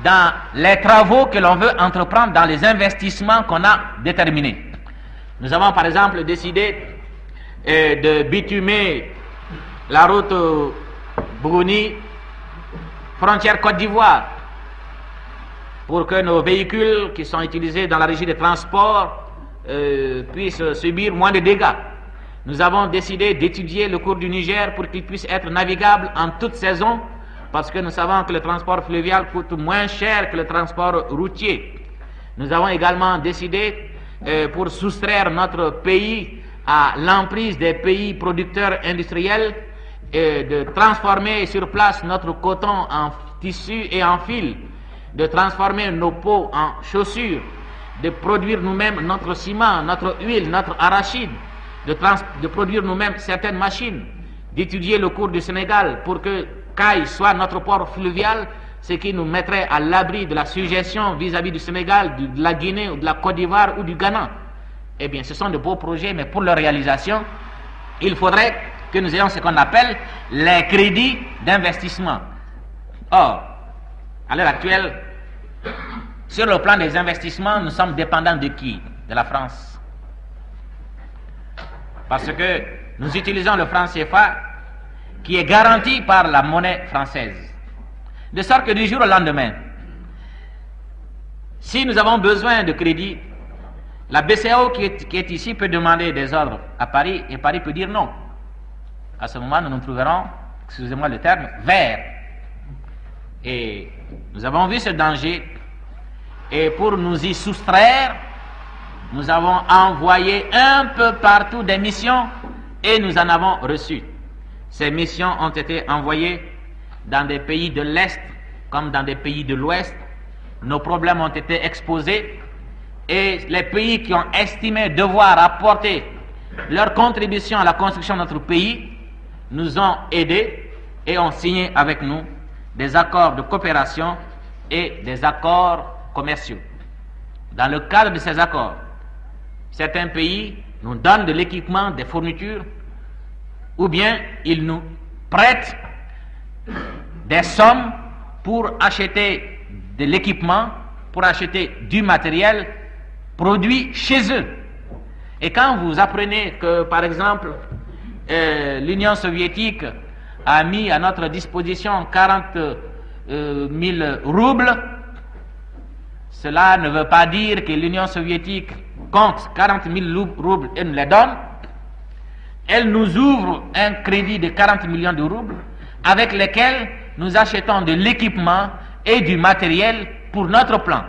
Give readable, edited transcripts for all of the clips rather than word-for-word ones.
dans les travaux que l'on veut entreprendre, dans les investissements qu'on a déterminés. Nous avons par exemple décidé de bitumer la route Bruni, frontière Côte d'Ivoire, pour que nos véhicules qui sont utilisés dans la régie des transports puissent subir moins de dégâts. Nous avons décidé d'étudier le cours du Niger pour qu'il puisse être navigable en toute saison, parce que nous savons que le transport fluvial coûte moins cher que le transport routier. Nous avons également décidé, pour soustraire notre pays à l'emprise des pays producteurs industriels, de transformer sur place notre coton en tissu et en fil, de transformer nos peaux en chaussures, de produire nous-mêmes notre ciment, notre huile, notre arachide, de produire nous-mêmes certaines machines, d'étudier le cours du Sénégal pour que Caille soit notre port fluvial, ce qui nous mettrait à l'abri de la suggestion vis-à-vis du Sénégal, de la Guinée ou de la Côte d'Ivoire ou du Ghana. Eh bien, ce sont de beaux projets, mais pour leur réalisation, il faudrait que nous ayons ce qu'on appelle les crédits d'investissement. Or, à l'heure actuelle, sur le plan des investissements, nous sommes dépendants de qui? De la France. Parce que nous utilisons le franc CFA qui est garanti par la monnaie française. De sorte que du jour au lendemain, si nous avons besoin de crédit, la BCEAO qui est ici peut demander des ordres à Paris et Paris peut dire non. À ce moment, nous nous trouverons, excusez-moi le terme, verts. Et nous avons vu ce danger et pour nous y soustraire, nous avons envoyé un peu partout des missions et nous en avons reçu. Ces missions ont été envoyées dans des pays de l'Est comme dans des pays de l'Ouest. Nos problèmes ont été exposés et les pays qui ont estimé devoir apporter leur contribution à la construction de notre pays nous ont aidés et ont signé avec nous des accords de coopération et des accords commerciaux. Dans le cadre de ces accords, certains pays nous donnent de l'équipement, des fournitures, ou bien ils nous prêtent des sommes pour acheter de l'équipement, pour acheter du matériel produit chez eux. Et quand vous apprenez que, par exemple, l'Union soviétique a mis à notre disposition 40 000 roubles, cela ne veut pas dire que l'Union soviétique compte 40 000 roubles et nous les donne. Elle nous ouvre un crédit de 40 millions de roubles avec lesquels nous achetons de l'équipement et du matériel pour notre plan.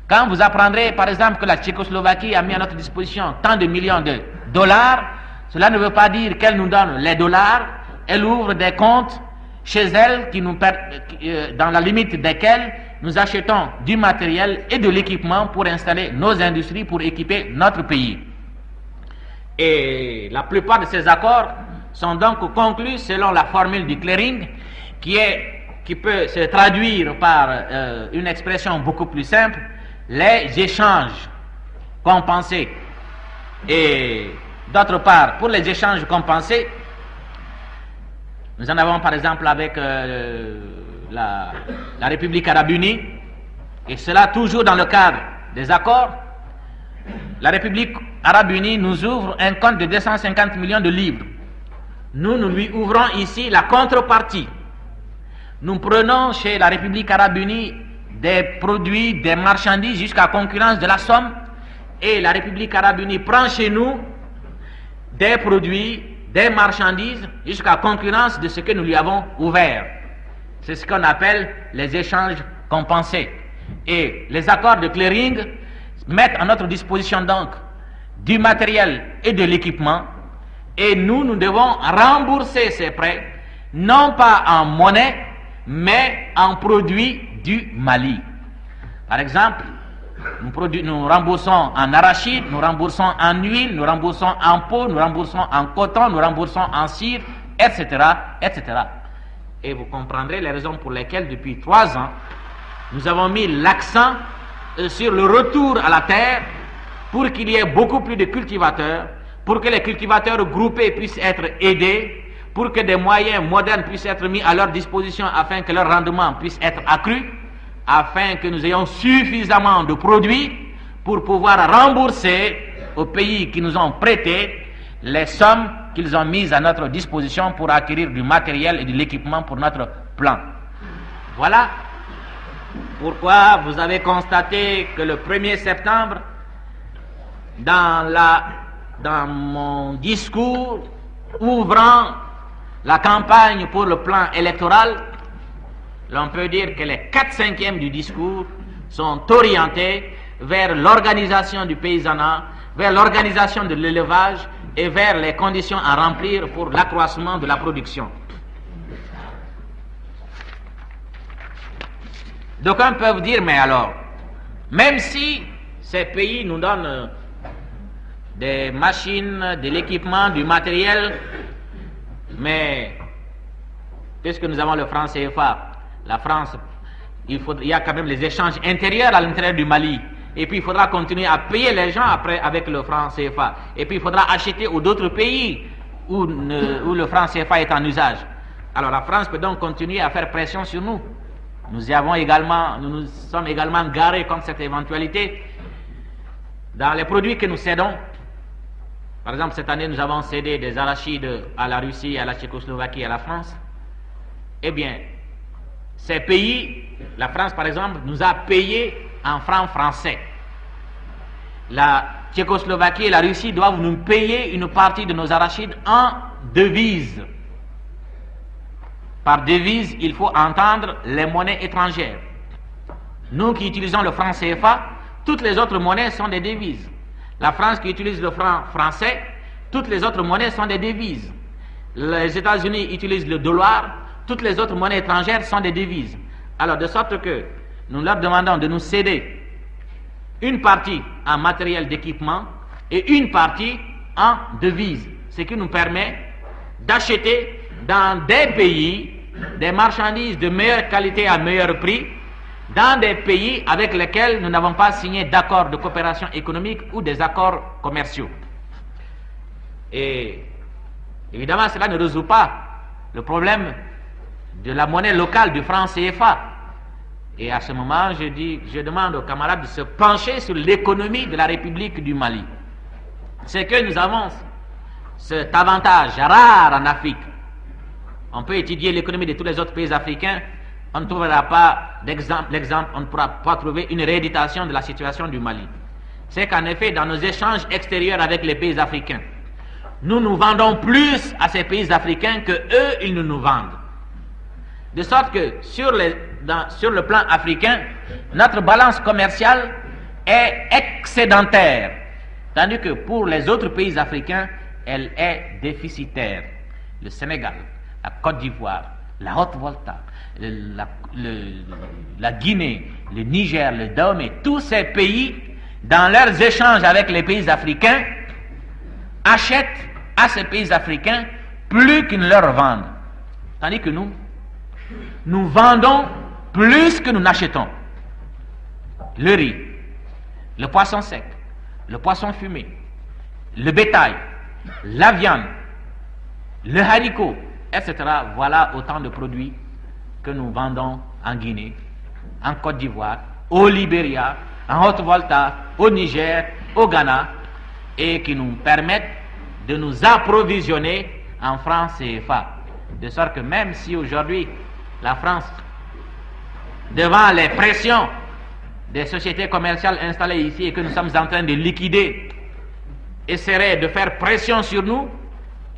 Quand vous apprendrez par exemple que la Tchécoslovaquie a mis à notre disposition tant de millions de dollars, cela ne veut pas dire qu'elle nous donne les dollars, elle ouvre des comptes chez elle dans la limite desquels nous achetons du matériel et de l'équipement pour installer nos industries, pour équiper notre pays. Et la plupart de ces accords sont donc conclus selon la formule du clearing qui peut se traduire par une expression beaucoup plus simple, les échanges compensés. Et d'autre part, pour les échanges compensés, nous en avons par exemple avec la République arabe unie, et cela toujours dans le cadre des accords. La République arabe unie nous ouvre un compte de 250 millions de livres. Nous lui ouvrons ici la contrepartie. Nous prenons chez la République arabe unie des produits, des marchandises jusqu'à concurrence de la somme, et la République arabe unie prend chez nous des produits, des marchandises jusqu'à concurrence de ce que nous lui avons ouvert. C'est ce qu'on appelle les échanges compensés. Et les accords de clearing mettent à notre disposition donc du matériel et de l'équipement, et nous devons rembourser ces prêts, non pas en monnaie, mais en produits du Mali. Par exemple, nous remboursons en arachide, nous remboursons en huile, nous remboursons en peau, nous remboursons en coton, nous remboursons en cire, etc., etc. Et vous comprendrez les raisons pour lesquelles, depuis 3 ans, nous avons mis l'accent sur le retour à la terre pour qu'il y ait beaucoup plus de cultivateurs, pour que les cultivateurs groupés puissent être aidés, pour que des moyens modernes puissent être mis à leur disposition afin que leur rendement puisse être accru. afin que nous ayons suffisamment de produits pour pouvoir rembourser aux pays qui nous ont prêté les sommes qu'ils ont mises à notre disposition pour acquérir du matériel et de l'équipement pour notre plan. Voilà pourquoi vous avez constaté que le 1er septembre, dans mon discours ouvrant la campagne pour le plan électoral, l'on peut dire que les 4/5 du discours sont orientés vers l'organisation du paysanat, vers l'organisation de l'élevage et vers les conditions à remplir pour l'accroissement de la production. D'aucuns peuvent dire, mais alors, même si ces pays nous donnent des machines, de l'équipement, du matériel, mais puisque nous avons le franc CFA, la France, il y a quand même les échanges intérieurs à l'intérieur du Mali. Et puis il faudra continuer à payer les gens après avec le franc CFA. Et puis il faudra acheter aux d'autres pays où le franc CFA est en usage. Alors la France peut donc continuer à faire pression sur nous. Nous nous sommes également garés contre cette éventualité dans les produits que nous cédons. Par exemple, cette année, nous avons cédé des arachides à la Russie, à la Tchécoslovaquie et à la France. Eh bien, ces pays, la France par exemple, nous a payé en francs français. La Tchécoslovaquie et la Russie doivent nous payer une partie de nos arachides en devises. Par devise, il faut entendre les monnaies étrangères. Nous qui utilisons le franc CFA, toutes les autres monnaies sont des devises. La France qui utilise le franc français, toutes les autres monnaies sont des devises. Les États-Unis utilisent le dollar, toutes les autres monnaies étrangères sont des devises. Alors, de sorte que nous leur demandons de nous céder une partie en matériel d'équipement et une partie en devises, ce qui nous permet d'acheter dans des pays des marchandises de meilleure qualité à meilleur prix, dans des pays avec lesquels nous n'avons pas signé d'accords de coopération économique ou des accords commerciaux. Et évidemment, cela ne résout pas le problème de la monnaie locale du franc CFA. Et à ce moment, je demande aux camarades de se pencher sur l'économie de la République du Mali. C'est que nous avons cet avantage rare en Afrique. On peut étudier l'économie de tous les autres pays africains, on ne trouvera pas d'exemple, on ne pourra pas trouver une rééditation de la situation du Mali. C'est qu'en effet, dans nos échanges extérieurs avec les pays africains, nous nous vendons plus à ces pays africains que eux, ils nous vendent. De sorte que sur le plan africain, notre balance commerciale est excédentaire, tandis que pour les autres pays africains, elle est déficitaire. Le Sénégal, la Côte d'Ivoire, la Haute-Volta, la Guinée, le Niger, le Dahomey, tous ces pays, dans leurs échanges avec les pays africains, achètent à ces pays africains plus qu'ils ne leur vendent. Tandis que nous vendons plus que nous n'achetons. Le riz, le poisson sec, le poisson fumé, le bétail, la viande, le haricot, etc. Voilà autant de produits que nous vendons en Guinée, en Côte d'Ivoire, au Libéria, en Haute-Volta, au Niger, au Ghana, et qui nous permettent de nous approvisionner en francs CFA. De sorte que même si aujourd'hui la France, devant les pressions des sociétés commerciales installées ici et que nous sommes en train de liquider, essaierait de faire pression sur nous,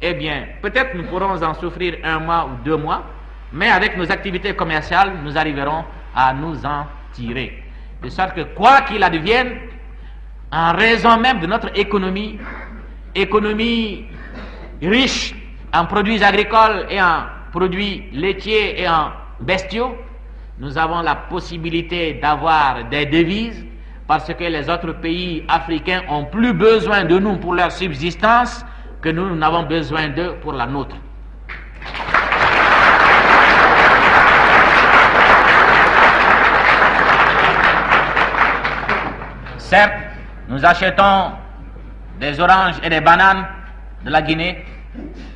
eh bien, peut-être nous pourrons en souffrir 1 mois ou 2 mois, mais avec nos activités commerciales, nous arriverons à nous en tirer. De sorte que, quoi qu'il advienne, en raison même de notre économie riche en produits agricoles et en produits laitiers et en bestiaux, nous avons la possibilité d'avoir des devises parce que les autres pays africains ont plus besoin de nous pour leur subsistance que nous n'avons besoin d'eux pour la nôtre. Certes, nous achetons des oranges et des bananes de la Guinée,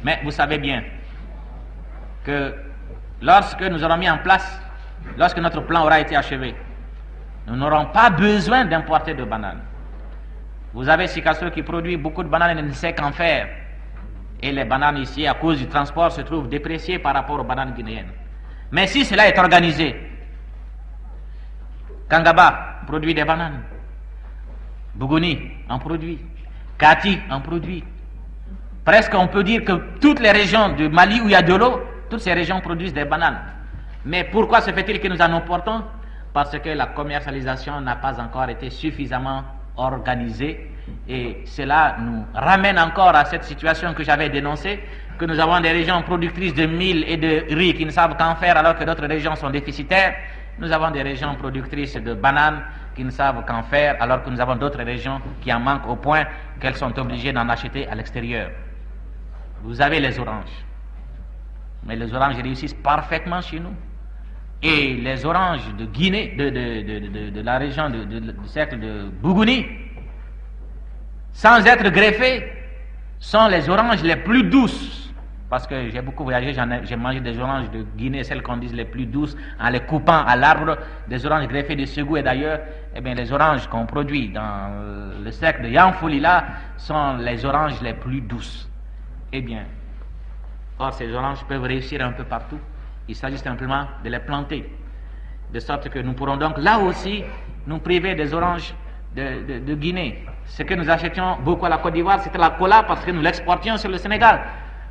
mais vous savez bien que lorsque nous aurons mis en place, lorsque notre plan aura été achevé, Nous n'aurons pas besoin d'importer de bananes. Vous avez Sikasso qui produit beaucoup de bananes et ne sait qu'en faire. Et les bananes ici, à cause du transport, se trouvent dépréciées par rapport aux bananes guinéennes. Mais si cela est organisé, Kangaba produit des bananes, Bougouni en produit, Kati en produit. Presque on peut dire que toutes les régions du Mali où il y a de l'eau, toutes ces régions produisent des bananes. Mais pourquoi se fait-il que nous en importons? Parce que la commercialisation n'a pas encore été suffisamment organisée. Et cela nous ramène encore à cette situation que j'avais dénoncée, que nous avons des régions productrices de mil et de riz qui ne savent qu'en faire alors que d'autres régions sont déficitaires. Nous avons des régions productrices de bananes qui ne savent qu'en faire alors que nous avons d'autres régions qui en manquent au point qu'elles sont obligées d'en acheter à l'extérieur. Vous avez les oranges. Mais les oranges réussissent parfaitement chez nous. Et les oranges de Guinée, de la région du cercle de Bougouni, sans être greffées, sont les oranges les plus douces. Parce que j'ai beaucoup voyagé, j'ai mangé des oranges de Guinée, celles qu'on dit les plus douces, en les coupant à l'arbre, des oranges greffées de Ségou et d'ailleurs. Eh bien, les oranges qu'on produit dans le cercle de Yanfolila sont les oranges les plus douces. Eh bien, or ces oranges peuvent réussir un peu partout. Il s'agit simplement de les planter. De sorte que nous pourrons donc là aussi nous priver des oranges de Guinée. Ce que nous achetions beaucoup à la Côte d'Ivoire, c'était la cola parce que nous l'exportions sur le Sénégal.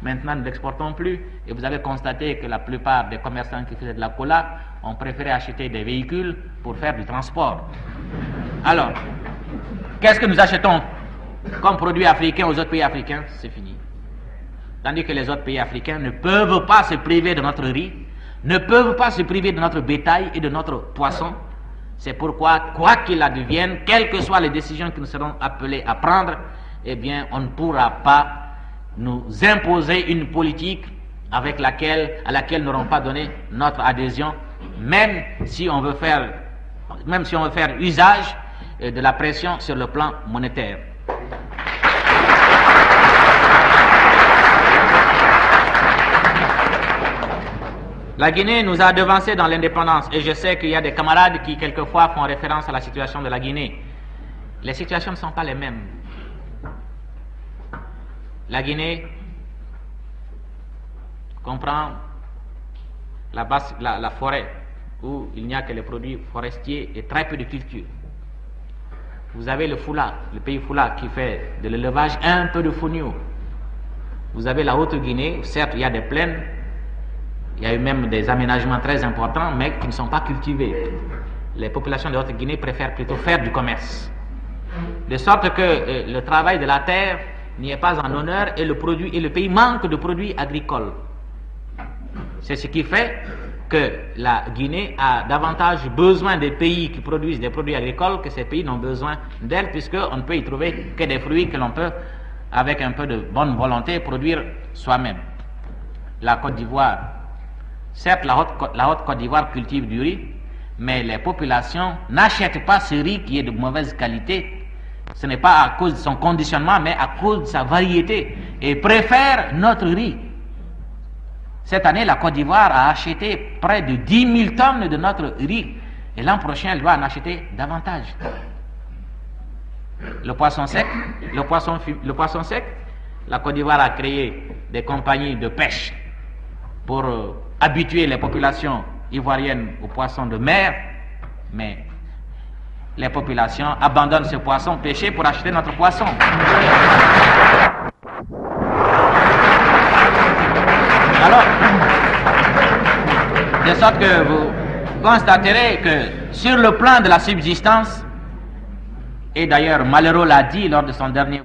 Maintenant, nous ne l'exportons plus. Et vous avez constaté que la plupart des commerçants qui faisaient de la cola ont préféré acheter des véhicules pour faire du transport. Alors, qu'est-ce que nous achetons comme produits africains aux autres pays africains? C'est fini. Tandis que les autres pays africains ne peuvent pas se priver de notre riz, ne peuvent pas se priver de notre bétail et de notre poisson. C'est pourquoi, quoi qu'il advienne, quelles que soient les décisions que nous serons appelés à prendre, eh bien, on ne pourra pas nous imposer une politique à laquelle nous n'aurons pas donné notre adhésion, même si on veut faire usage de la pression sur le plan monétaire. La Guinée nous a devancés dans l'indépendance et je sais qu'il y a des camarades qui quelquefois font référence à la situation de la Guinée. Les situations ne sont pas les mêmes. La Guinée comprend la forêt où il n'y a que les produits forestiers et très peu de culture. Vous avez le Fula, le pays Fula qui fait de l'élevage, un peu de fonio. Vous avez la Haute-Guinée, certes il y a des plaines, il y a eu même des aménagements très importants, mais qui ne sont pas cultivés. Les populations de Haute-Guinée préfèrent plutôt faire du commerce. De sorte que le travail de la terre n'y est pas en honneur et le pays manque de produits agricoles. C'est ce qui fait que la Guinée a davantage besoin des pays qui produisent des produits agricoles que ces pays n'ont besoin d'elle, puisqu'on ne peut y trouver que des fruits que l'on peut, avec un peu de bonne volonté, produire soi-même. La Côte d'Ivoire, certes la haute Côte d'Ivoire cultive du riz, mais les populations n'achètent pas ce riz qui est de mauvaise qualité. Ce n'est pas à cause de son conditionnement, mais à cause de sa variété, et préfèrent notre riz. Cette année, la Côte d'Ivoire a acheté près de 10 000 tonnes de notre riz, et l'an prochain, elle doit en acheter davantage. Le poisson sec, la Côte d'Ivoire a créé des compagnies de pêche pour habituer les populations ivoiriennes aux poissons de mer, mais les populations abandonnent ce poisson pêché pour acheter notre poisson. Alors, de sorte que vous constaterez que sur le plan de la subsistance, et d'ailleurs Malheureux l'a dit lors de son dernier